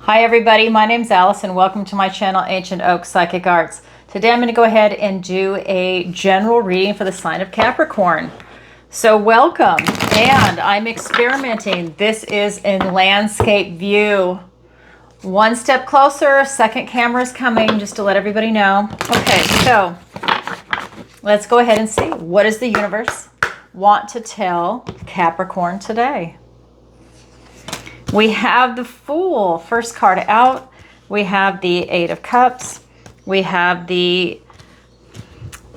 Hi everybody, my name's Alice and welcome to my channel Ancient Oak Psychic Arts. Today I'm going to go ahead and do a general reading for the sign of Capricorn. So welcome, and I'm experimenting. This is in landscape view. One step closer, second camera is coming, just to let everybody know. Okay, so let's go ahead and see what does the universe want to tell Capricorn today. We have the Fool, first card out. We have the Eight of Cups. We have the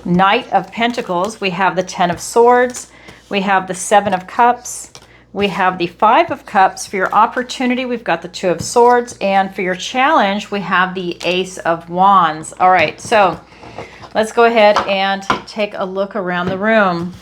Knight of Pentacles. We have the Ten of Swords. We have the Seven of Cups. We have the Five of Cups. For your opportunity, we've got the Two of Swords. And for your challenge, we have the Ace of Wands. All right, so let's go ahead and take a look around the room.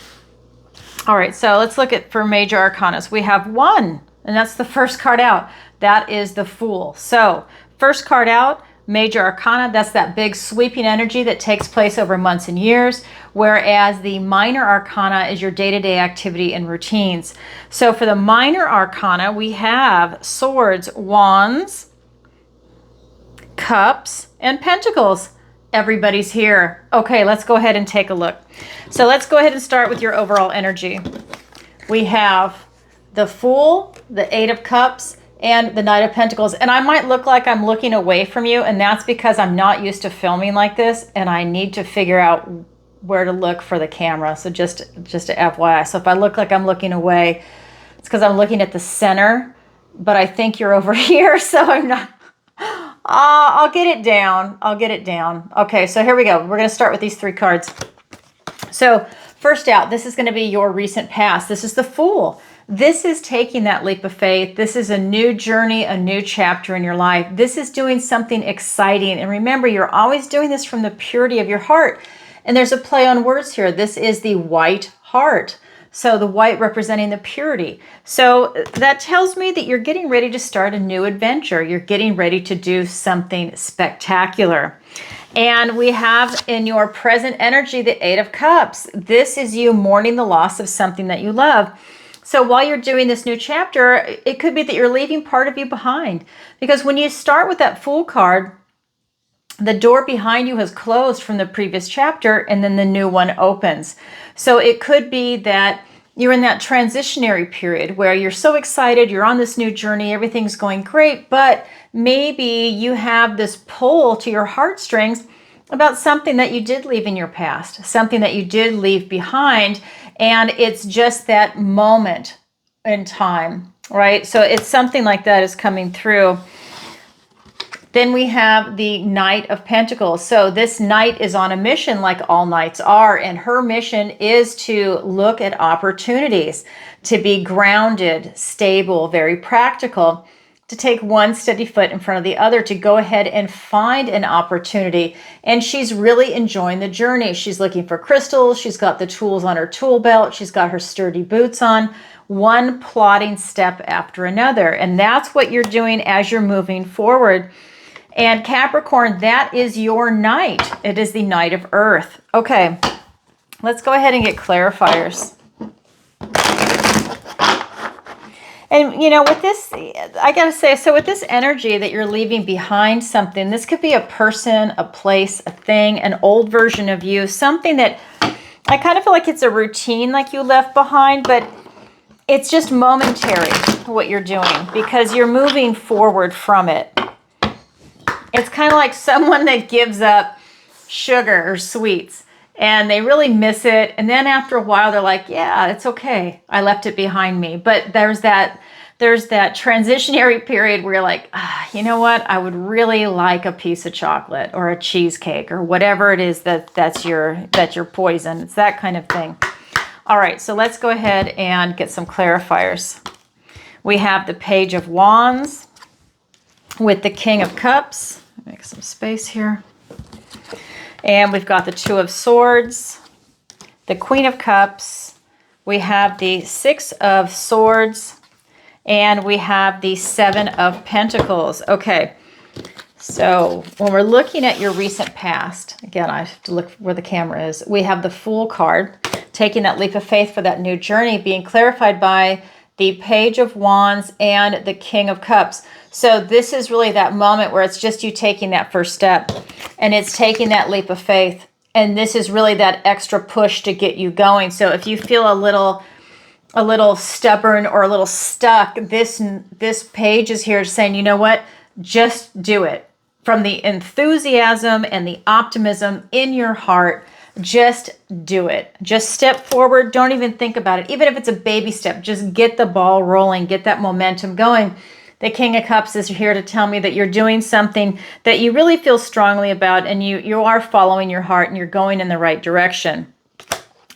All right, so let's look at for major arcanas. We have one. And that's the first card out. That is the Fool. So first card out, major arcana, that's that big sweeping energy that takes place over months and years, whereas the minor arcana is your day-to-day activity and routines. So for the minor arcana, we have swords, wands, cups, and pentacles. Everybody's here. Okay, let's go ahead and take a look. So let's go ahead and start with your overall energy. We have the Fool, the Eight of Cups, and the Knight of Pentacles. And I might look like I'm looking away from you, and that's because I'm not used to filming like this, and I need to figure out where to look for the camera. So just a FYI. So if I look like I'm looking away, it's because I'm looking at the center, but I think you're over here, so I'm not. I'll get it down. I'll get it down. Okay, so here we go. We're going to start with these three cards. So first out, this is going to be your recent past. This is the Fool. This is taking that leap of faith. This is a new journey, a new chapter in your life. This is doing something exciting. And remember, you're always doing this from the purity of your heart. And there's a play on words here. This is the white heart. So the white representing the purity. So that tells me that you're getting ready to start a new adventure. You're getting ready to do something spectacular. And we have in your present energy, the Eight of Cups. This is you mourning the loss of something that you love. So while you're doing this new chapter, it could be that you're leaving part of you behind. Because when you start with that Fool card, the door behind you has closed from the previous chapter, and then the new one opens. So it could be that you're in that transitionary period where you're so excited, you're on this new journey, everything's going great, but maybe you have this pull to your heartstrings about something that you did leave in your past, something that you did leave behind. And it's just that moment in time, right? So it's something like that is coming through. Then we have the Knight of Pentacles. So this knight is on a mission like all knights are. And her mission is to look at opportunities, to be grounded, stable, very practical, to take one steady foot in front of the other, to go ahead and find an opportunity. And she's really enjoying the journey. She's looking for crystals. She's got the tools on her tool belt. She's got her sturdy boots on, one plotting step after another. And that's what you're doing as you're moving forward. And Capricorn, that is your knight. It is the Knight of Earth. Okay, let's go ahead and get clarifiers. And, you know, with this, I got to say, so with this energy that you're leaving behind something, this could be a person, a place, a thing, an old version of you, something that I kind of feel like it's a routine like you left behind, but it's just momentary what you're doing because you're moving forward from it. It's kind of like someone that gives up sugar or sweets and they really miss it. And then after a while, they're like, yeah, it's okay. I left it behind me. But there's that transitionary period where you're like, you know what? I would really like a piece of chocolate or a cheesecake or whatever it is that's your poison. It's that kind of thing. All right, so let's go ahead and get some clarifiers. We have the Page of Wands with the King of Cups. Make some space here. And we've got the Two of Swords, the Queen of Cups, we have the Six of Swords, and we have the Seven of Pentacles. Okay, so when we're looking at your recent past, again, I have to look where the camera is, we have the Fool card, taking that leap of faith for that new journey, being clarified by the Page of Wands, and the King of Cups. So this is really that moment where it's just you taking that first step, and it's taking that leap of faith. And this is really that extra push to get you going. So if you feel a little stubborn or a little stuck, this page is here saying, you know what? Just do it. From the enthusiasm and the optimism in your heart, just do it. Just step forward. Don't even think about it. Even if it's a baby step, just get the ball rolling, get that momentum going. The King of Cups is here to tell me that you're doing something that you really feel strongly about, and you are following your heart and you're going in the right direction.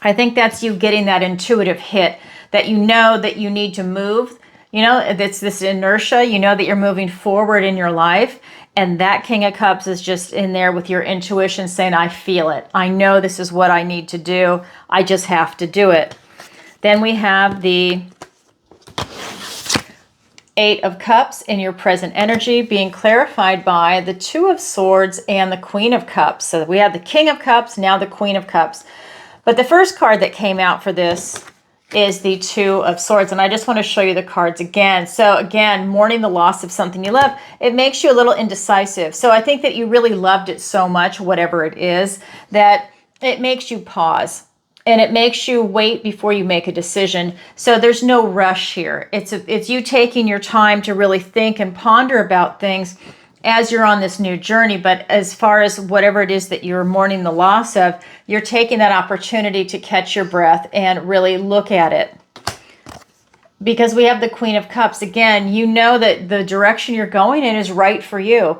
I think that's you getting that intuitive hit that you know that you need to move. You know, it's this inertia. You know that you're moving forward in your life. And that King of Cups is just in there with your intuition saying, I feel it. I know this is what I need to do. I just have to do it. Then we have the Eight of Cups in your present energy being clarified by the Two of Swords and the Queen of Cups. So we have the King of Cups, now the Queen of Cups. But the first card that came out for this is the Two of Swords. And I just want to show you the cards again. So again, mourning the loss of something you love, it makes you a little indecisive. So I think that you really loved it so much, whatever it is, that it makes you pause. And it makes you wait before you make a decision. So there's no rush here. It's you taking your time to really think and ponder about things as you're on this new journey. But as far as whatever it is that you're mourning the loss of, you're taking that opportunity to catch your breath and really look at it. Because we have the Queen of Cups. Again, you know that the direction you're going in is right for you.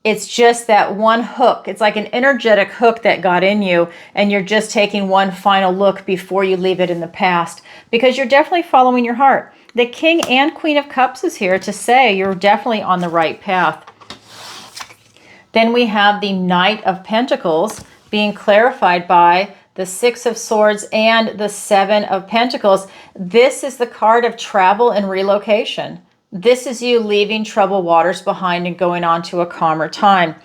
It's just that one hook. It's like an energetic hook that got in you, and you're just taking one final look before you leave it in the past, because you're definitely following your heart. The King and Queen of Cups is here to say you're definitely on the right path. Then we have the Knight of Pentacles being clarified by the Six of Swords and the Seven of Pentacles. This is the card of travel and relocation. This is you leaving troubled waters behind and going on to a calmer time.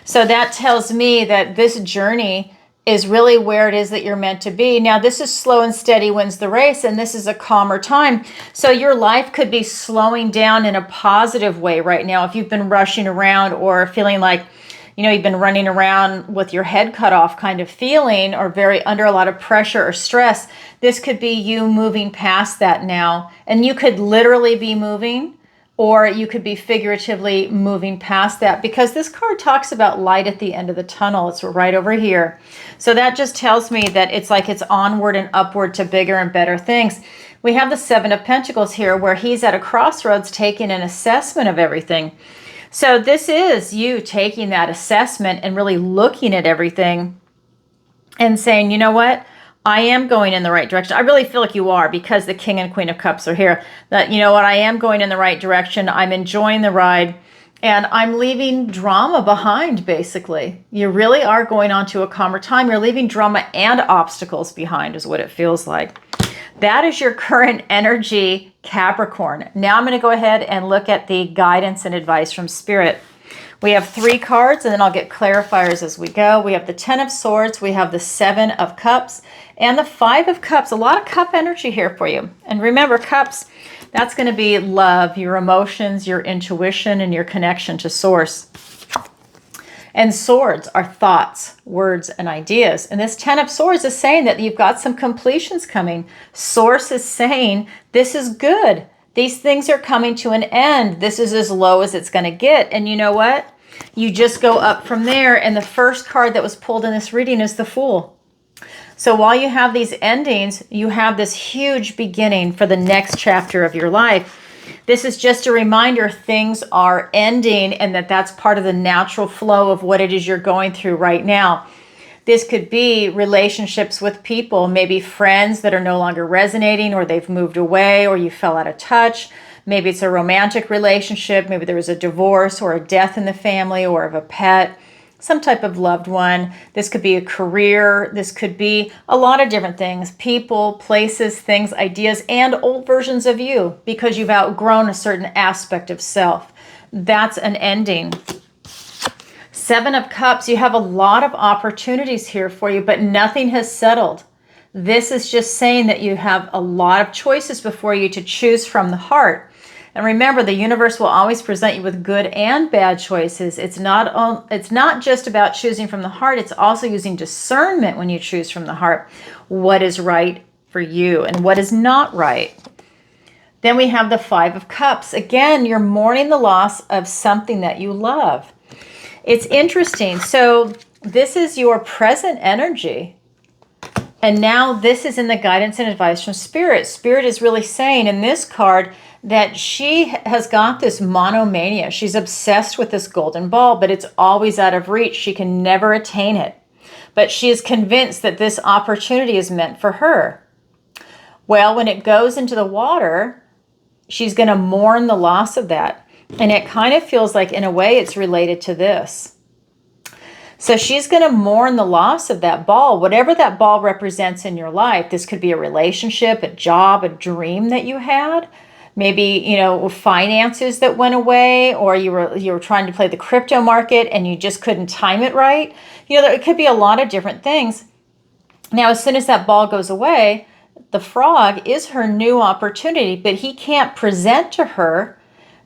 So that tells me that this journey is really where it is that you're meant to be. Now, this is slow and steady wins the race, and this is a calmer time. So your life could be slowing down in a positive way right now. If you've been rushing around or feeling like, you know, you've been running around with your head cut off kind of feeling, or very under a lot of pressure or stress, this could be you moving past that now. And you could literally be moving, or you could be figuratively moving past that, because this card talks about light at the end of the tunnel. It's right over here. So that just tells me that it's like it's onward and upward to bigger and better things. We have the Seven of Pentacles here, where he's at a crossroads taking an assessment of everything. So this is you taking that assessment and really looking at everything and saying, you know what? I am going in the right direction. I really feel like you are, because the King and Queen of Cups are here. That, you know what? I am going in the right direction. I'm enjoying the ride, and I'm leaving drama behind, basically. You really are going on to a calmer time. You're leaving drama and obstacles behind is what it feels like. That is your current energy, Capricorn. Now I'm going to go ahead and look at the guidance and advice from Spirit. We have 3 cards, and then I'll get clarifiers as we go. We have the Ten of Swords, we have the Seven of Cups, and the Five of Cups. A lot of cup energy here for you. And remember, cups, that's going to be love, your emotions, your intuition, and your connection to source. And swords are thoughts, words, and ideas. And this Ten of Swords is saying that you've got some completions coming. Source is saying this is good. These things are coming to an end. This is as low as it's going to get. And you know what? You just go up from there. And the first card that was pulled in this reading is the Fool. So while you have these endings, you have this huge beginning for the next chapter of your life. This is just a reminder things are ending, and that's part of the natural flow of what it is you're going through right now. This could be relationships with people, maybe friends that are no longer resonating, or they've moved away, or you fell out of touch. Maybe it's a romantic relationship. Maybe there was a divorce or a death in the family, or of a pet, some type of loved one. This could be a career. This could be a lot of different things, people, places, things, ideas, and old versions of you, because you've outgrown a certain aspect of self. That's an ending. Seven of Cups, you have a lot of opportunities here for you, but nothing has settled. This is just saying that you have a lot of choices before you to choose from the heart. And remember, the universe will always present you with good and bad choices. It's not just about choosing from the heart. It's also using discernment when you choose from the heart. What is right for you and what is not right. Then we have the Five of Cups. Again, you're mourning the loss of something that you love. It's interesting. So this is your present energy. And now this is in the guidance and advice from Spirit. Spirit is really saying in this card that she has got this monomania. She's obsessed with this golden ball, but it's always out of reach. She can never attain it. But she is convinced that this opportunity is meant for her. Well, when it goes into the water, she's going to mourn the loss of that. And it kind of feels like, in a way, it's related to this. So she's going to mourn the loss of that ball, whatever that ball represents in your life. This could be a relationship, a job, a dream that you had. Maybe, finances that went away, or you were trying to play the crypto market and you just couldn't time it right. It could be a lot of different things. Now, as soon as that ball goes away, the frog is her new opportunity, but he can't present to her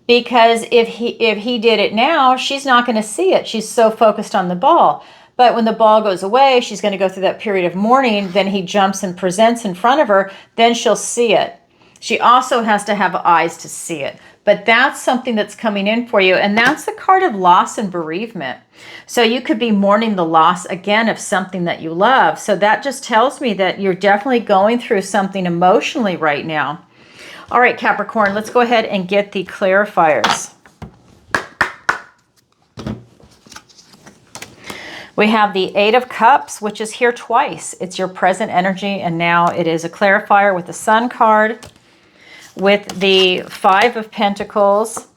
because if he did it now, she's not going to see it. She's so focused on the ball. But when the ball goes away, she's going to go through that period of mourning. Then he jumps and presents in front of her. Then she'll see it. She also has to have eyes to see it. But that's something that's coming in for you. And that's the card of loss and bereavement. So you could be mourning the loss, again, of something that you love. So that just tells me that you're definitely going through something emotionally right now. All right, Capricorn, let's go ahead and get the clarifiers. We have the Eight of Cups, which is here twice. It's your present energy, and now it is a clarifier with the Sun card, with the Five of Pentacles,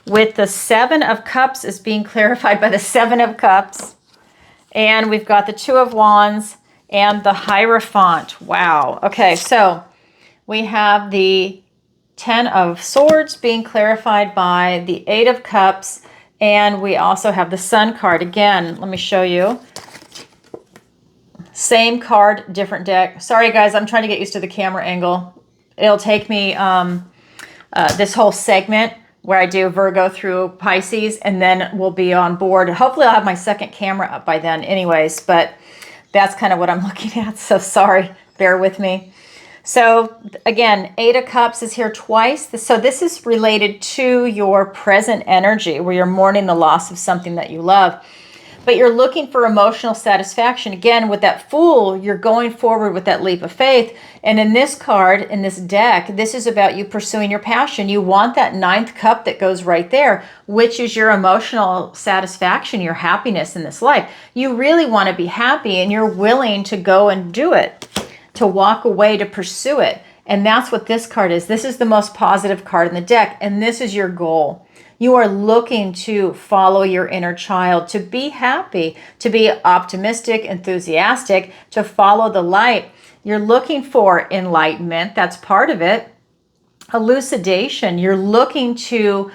with the Seven of Cups is being clarified by the Seven of Cups, and we've got the Two of Wands and the Hierophant. Wow. Okay, so we have the Ten of Swords being clarified by the Eight of Cups, and we also have the Sun card. Again, let me show you. Same card, different deck. Sorry, guys, I'm trying to get used to the camera angle. It'll take me this whole segment where I do Virgo through Pisces, and then we'll be on board. Hopefully, I'll have my second camera up by then anyways, but that's kind of what I'm looking at, so sorry. Bear with me. So again, Eight of Cups is here twice. So this is related to your present energy where you're mourning the loss of something that you love. But you're looking for emotional satisfaction. Again, with that Fool, you're going forward with that leap of faith. And in this card, in this deck, this is about you pursuing your passion. You want that Ninth Cup that goes right there, which is your emotional satisfaction, your happiness in this life. You really want to be happy, and you're willing to go and do it, to walk away, to pursue it. And that's what this card is. This is the most positive card in the deck, and this is your goal. You are looking to follow your inner child, to be happy, to be optimistic, enthusiastic, to follow the light. You're looking for enlightenment. That's part of it. Elucidation. You're looking to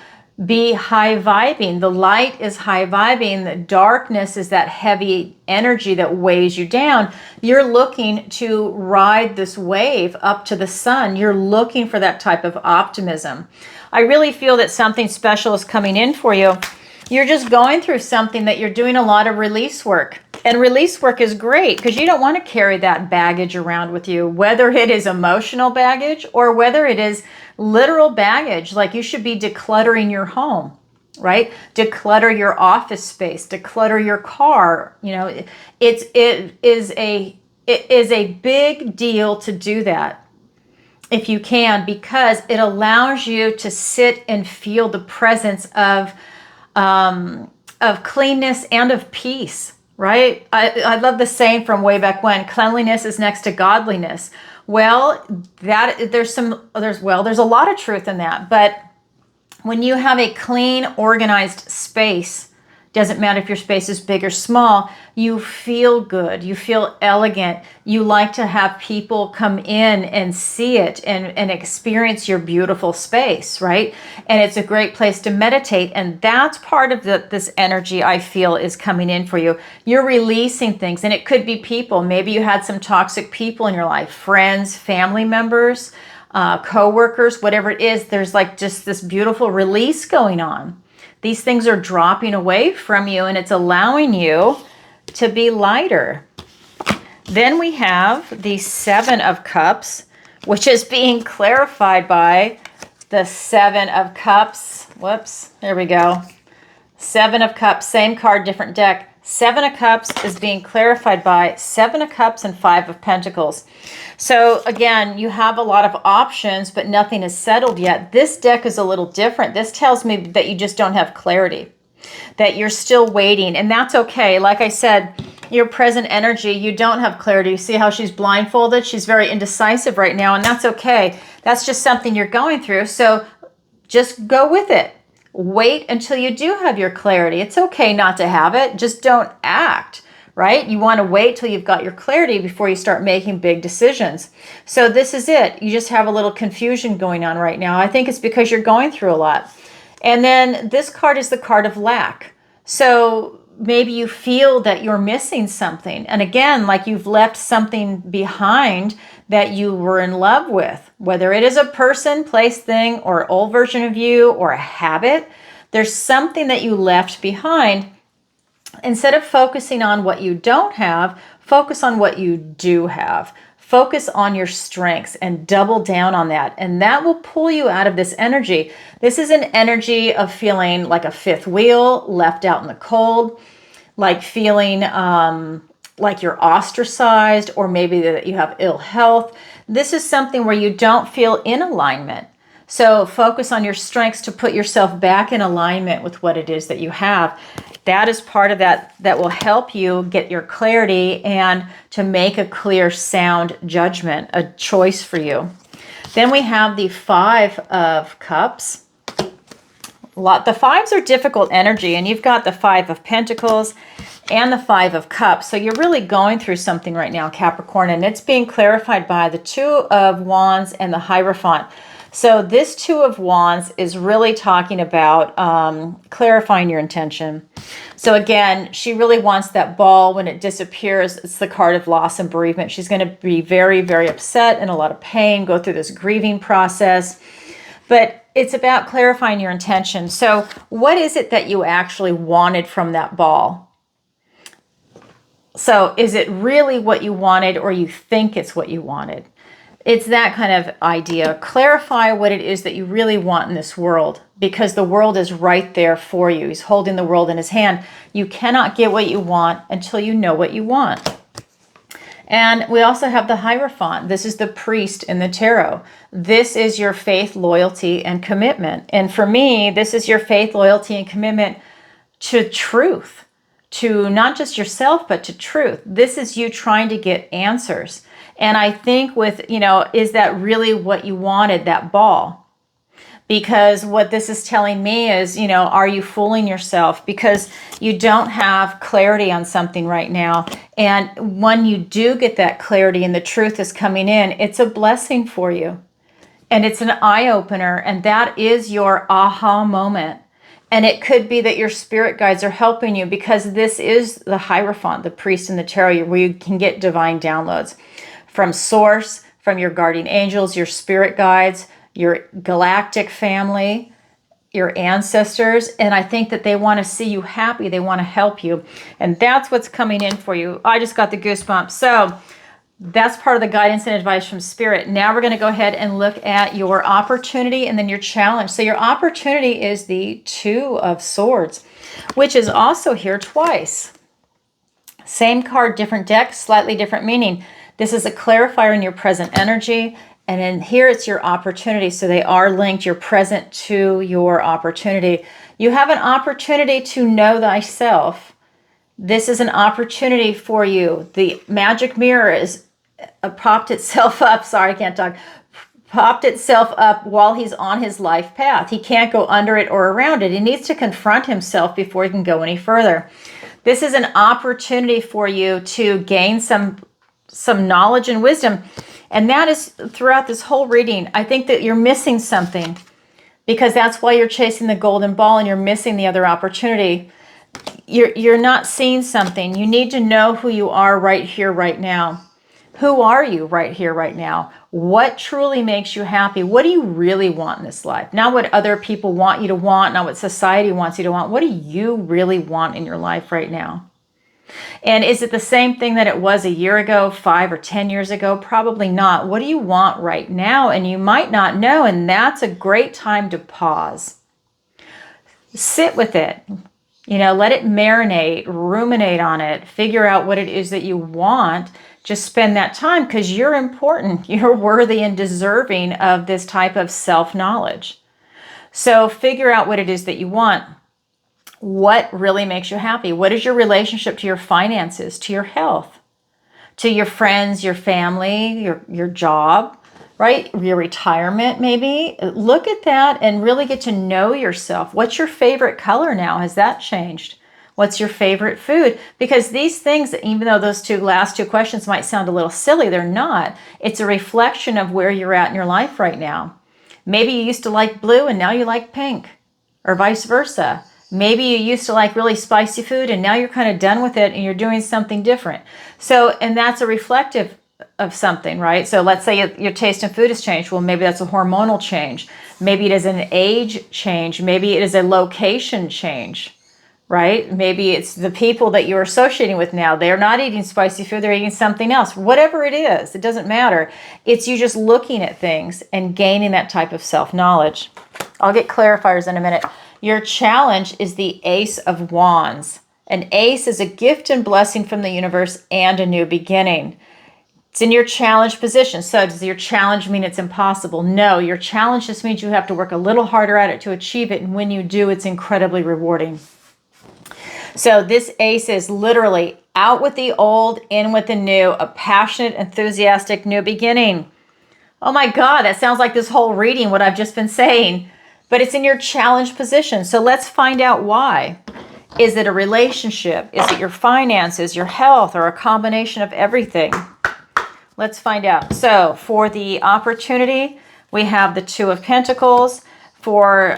be high vibing. The light is high vibing. The darkness is that heavy energy that weighs you down. You're looking to ride this wave up to the sun. You're looking for that type of optimism. I really feel that something special is coming in for you. You're just going through something that you're doing a lot of release work. And release work is great because you don't want to carry that baggage around with you, whether it is emotional baggage or whether it is literal baggage. Like you should be decluttering your home, right? Declutter your office space, declutter your car. You know, it is a big deal to do that if you can, because it allows you to sit and feel the presence of cleanness and of peace. Right? I love the saying from way back when, cleanliness is next to godliness. Well, there's a lot of truth in that. But when you have a clean, organized space, Doesn't matter if your space is big or small, you feel good, you feel elegant, you like to have people come in and see it and experience your beautiful space, right? And it's a great place to meditate, and that's part of this energy I feel is coming in for you. You're releasing things, and it could be people. Maybe you had some toxic people in your life, friends, family members, co-workers, whatever it is. There's like just this beautiful release going on. These things are dropping away from you, and it's allowing you to be lighter. Then we have the Seven of Cups, which is being clarified by the Seven of Cups. Whoops, there we go. Seven of Cups, same card, different deck. Seven of Cups is being clarified by Seven of Cups and Five of Pentacles. So again, you have a lot of options, but nothing is settled yet. This deck is a little different. This tells me that you just don't have clarity, that you're still waiting, and that's okay. Like I said, your present energy, you don't have clarity. You see how she's blindfolded? She's very indecisive right now, and that's okay. That's just something you're going through, so just go with it. Wait until you do have your clarity. It's okay not to have it. Just don't act, right? You want to wait till you've got your clarity before you start making big decisions. So this is it. You just have a little confusion going on right now. I think it's because you're going through a lot. And then this card is the card of lack. So maybe you feel that you're missing something. And again, like you've left something behind that you were in love with, whether it is a person, place, thing, or an old version of you, or a habit. There's something that you left behind. Instead of focusing on what you don't have, focus on what you do have. Focus on your strengths and double down on that. And that will pull you out of this energy. This is an energy of feeling like a fifth wheel, left out in the cold, like feeling like you're ostracized, or maybe that you have ill health. This is something where you don't feel in alignment. So focus on your strengths to put yourself back in alignment with what it is that you have. That is part of that will help you get your clarity and to make a clear, sound judgment, a choice for you. Then we have the Five of Cups. The fives are difficult energy, and you've got the Five of Pentacles and the Five of Cups. So you're really going through something right now, Capricorn, and it's being clarified by the Two of Wands and the Hierophant. So this Two of Wands is really talking about clarifying your intention. So again, she really wants that ball. When it disappears, it's the card of loss and bereavement. She's going to be very, very upset and a lot of pain, go through this grieving process. But it's about clarifying your intention. So what is it that you actually wanted from that ball? So is it really what you wanted, or you think it's what you wanted? It's that kind of idea. Clarify what it is that you really want in this world, because the world is right there for you. He's holding the world in his hand. You cannot get what you want until you know what you want. And we also have the Hierophant. This is the priest in the tarot. This is your faith, loyalty, and commitment. And for me, this is your faith, loyalty, and commitment to truth. To not just yourself, but to truth. This is you trying to get answers. And I think with, is that really what you wanted, that ball? Because what this is telling me is, are you fooling yourself? Because you don't have clarity on something right now. And when you do get that clarity and the truth is coming in, it's a blessing for you. And it's an eye-opener. And that is your aha moment. And it could be that your spirit guides are helping you, because this is the Hierophant, the priest in the tarot, where you can get divine downloads from source, from your guardian angels, your spirit guides, your galactic family, your ancestors. And I think that they want to see you happy. They want to help you. And that's what's coming in for you. I just got the goosebumps. So that's part of the guidance and advice from Spirit. Now we're going to go ahead and look at your opportunity and then your challenge. So your opportunity is the Two of Swords, which is also here twice. Same card, different deck, slightly different meaning. This is a clarifier in your present energy. And then here it's your opportunity. So they are linked, your present to your opportunity. You have an opportunity to know thyself. This is an opportunity for you. The magic mirror is propped itself up. Sorry, I can't talk. popped itself up while he's on his life path. He can't go under it or around it. He needs to confront himself before he can go any further. This is an opportunity for you to gain some knowledge and wisdom. And that is throughout this whole reading. I think that you're missing something, because that's why you're chasing the golden ball and you're missing the other opportunity. You're not seeing something. You need to know who you are right here, right now. Who are you right here, right now? What truly makes you happy? What do you really want in this life? Not what other people want you to want, not what society wants you to want. What do you really want in your life right now? And is it the same thing that it was a year ago, 5 or 10 years ago? Probably not. What do you want right now? And you might not know, and that's a great time to pause. Sit with it. Let it marinate, ruminate on it, figure out what it is that you want. Just spend that time, because you're important. You're worthy and deserving of this type of self-knowledge. So figure out what it is that you want. What really makes you happy? What is your relationship to your finances, to your health, to your friends, your family, your job, right? Your retirement, maybe. Look at that and really get to know yourself. What's your favorite color now? Has that changed? What's your favorite food? Because these things, even though those last two questions might sound a little silly, they're not. It's a reflection of where you're at in your life right now. Maybe you used to like blue and now you like pink, or vice versa. Maybe you used to like really spicy food and now you're kind of done with it and you're doing something different. So, and that's a reflective of something, right? So let's say your taste in food has changed. Well, maybe that's a hormonal change. Maybe it is an age change. Maybe it is a location change, right? Maybe it's the people that you're associating with now. They're not eating spicy food. They're eating something else. Whatever it is, it doesn't matter. It's you just looking at things and gaining that type of self-knowledge. I'll get clarifiers in a minute. Your challenge is the Ace of Wands. An ace is a gift and blessing from the universe and a new beginning. It's in your challenge position. So does your challenge mean it's impossible? No, your challenge just means you have to work a little harder at it to achieve it. And when you do, it's incredibly rewarding. So this ace is literally out with the old, in with the new, a passionate, enthusiastic new beginning. Oh my God, that sounds like this whole reading, what I've just been saying. But it's in your challenge position. So let's find out why. Is it a relationship? Is it your finances, your health, or a combination of everything? Let's find out. So for the opportunity, we have the Two of Pentacles. For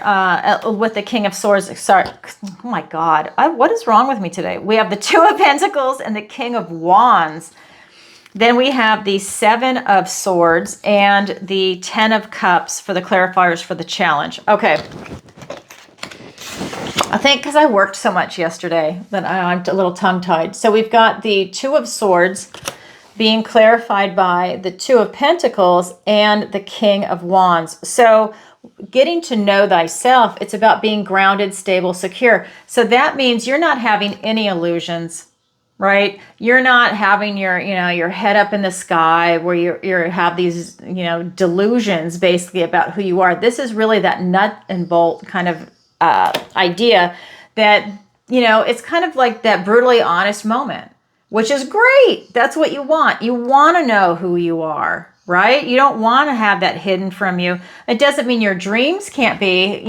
with the King of Swords, sorry, oh my God, what is wrong with me today? We have the Two of Pentacles and the King of Wands. Then we have the Seven of Swords and the Ten of Cups for the clarifiers for the challenge. Okay. I think because I worked so much yesterday that I'm a little tongue-tied. So we've got the Two of Swords being clarified by the Two of Pentacles and the King of Wands. So getting to know thyself, it's about being grounded, stable, secure. So that means you're not having any illusions, right? You're not having your head up in the sky where you have these, delusions basically about who you are. This is really that nut and bolt kind of idea that, it's kind of like that brutally honest moment, which is great. That's what you want. You want to know who you are. Right? You don't want to have that hidden from you. It doesn't mean your dreams can't be,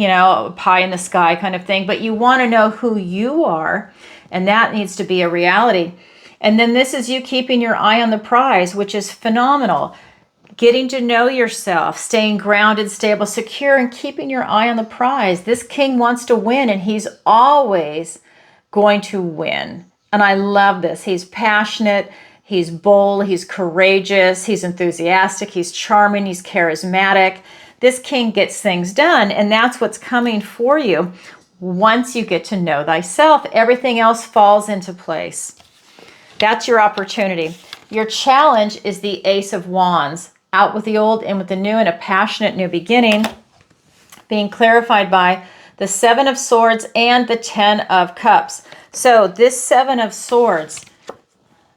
pie in the sky kind of thing, but you want to know who you are, and that needs to be a reality. And then this is you keeping your eye on the prize, which is phenomenal. Getting to know yourself, staying grounded, stable, secure, and keeping your eye on the prize. This king wants to win, and he's always going to win. And I love this. He's passionate. He's bold, he's courageous, he's enthusiastic, he's charming, he's charismatic. This king gets things done, and that's what's coming for you. Once you get to know thyself, everything else falls into place. That's your opportunity. Your challenge is the Ace of Wands. Out with the old, in with the new, and a passionate new beginning. Being clarified by the Seven of Swords and the Ten of Cups. So this Seven of Swords...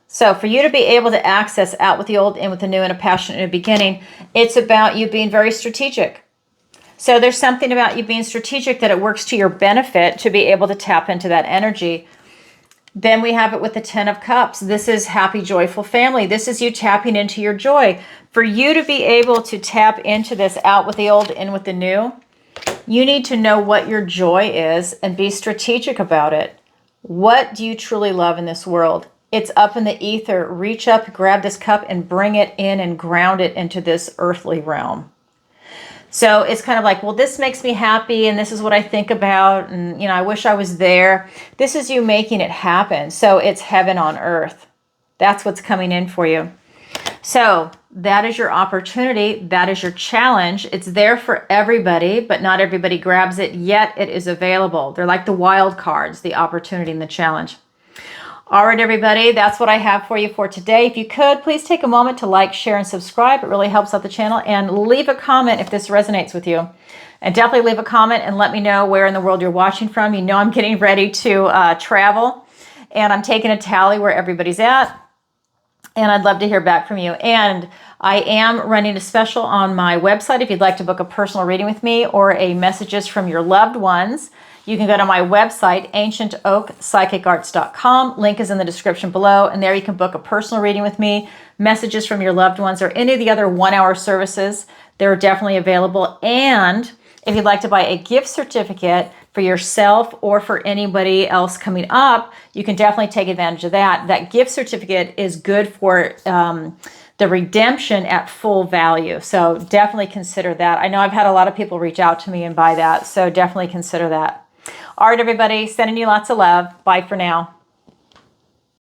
So for you to be able to access out with the old, in with the new, and a passionate new beginning, it's about you being very strategic. So there's something about you being strategic that it works to your benefit to be able to tap into that energy. Then we have it with the 10 of Cups. This is happy, joyful family. This is you tapping into your joy. For you to be able to tap into this, out with the old, in with the new, you need to know what your joy is and be strategic about it. What do you truly love in this world? It's up in the ether. Reach up, grab this cup, and bring it in and ground it into this earthly realm. So it's kind of like, well, this makes me happy, and this is what I think about, and I wish I was there. This is you making it happen. So it's heaven on earth. That's what's coming in for you. So that is your opportunity. That is your challenge. It's there for everybody, but not everybody grabs it, yet it is available. They're like the wild cards, the opportunity and the challenge. All right, everybody, that's what I have for you for today. If you could, please take a moment to like, share, and subscribe. It really helps out the channel. And leave a comment if this resonates with you. And definitely leave a comment and let me know where in the world you're watching from. You know I'm getting ready to travel, and I'm taking a tally where everybody's at. And I'd love to hear back from you. And I am running a special on my website if you'd like to book a personal reading with me or a messages from your loved ones. You can go to my website, ancientoakpsychicarts.com. Link is in the description below, and there you can book a personal reading with me, messages from your loved ones, or any of the other 1-hour services. They're definitely available. And if you'd like to buy a gift certificate for yourself or for anybody else coming up, you can definitely take advantage of that. That gift certificate is good for the redemption at full value. So definitely consider that. I know I've had a lot of people reach out to me and buy that, so definitely consider that. All right, everybody, sending you lots of love. Bye for now.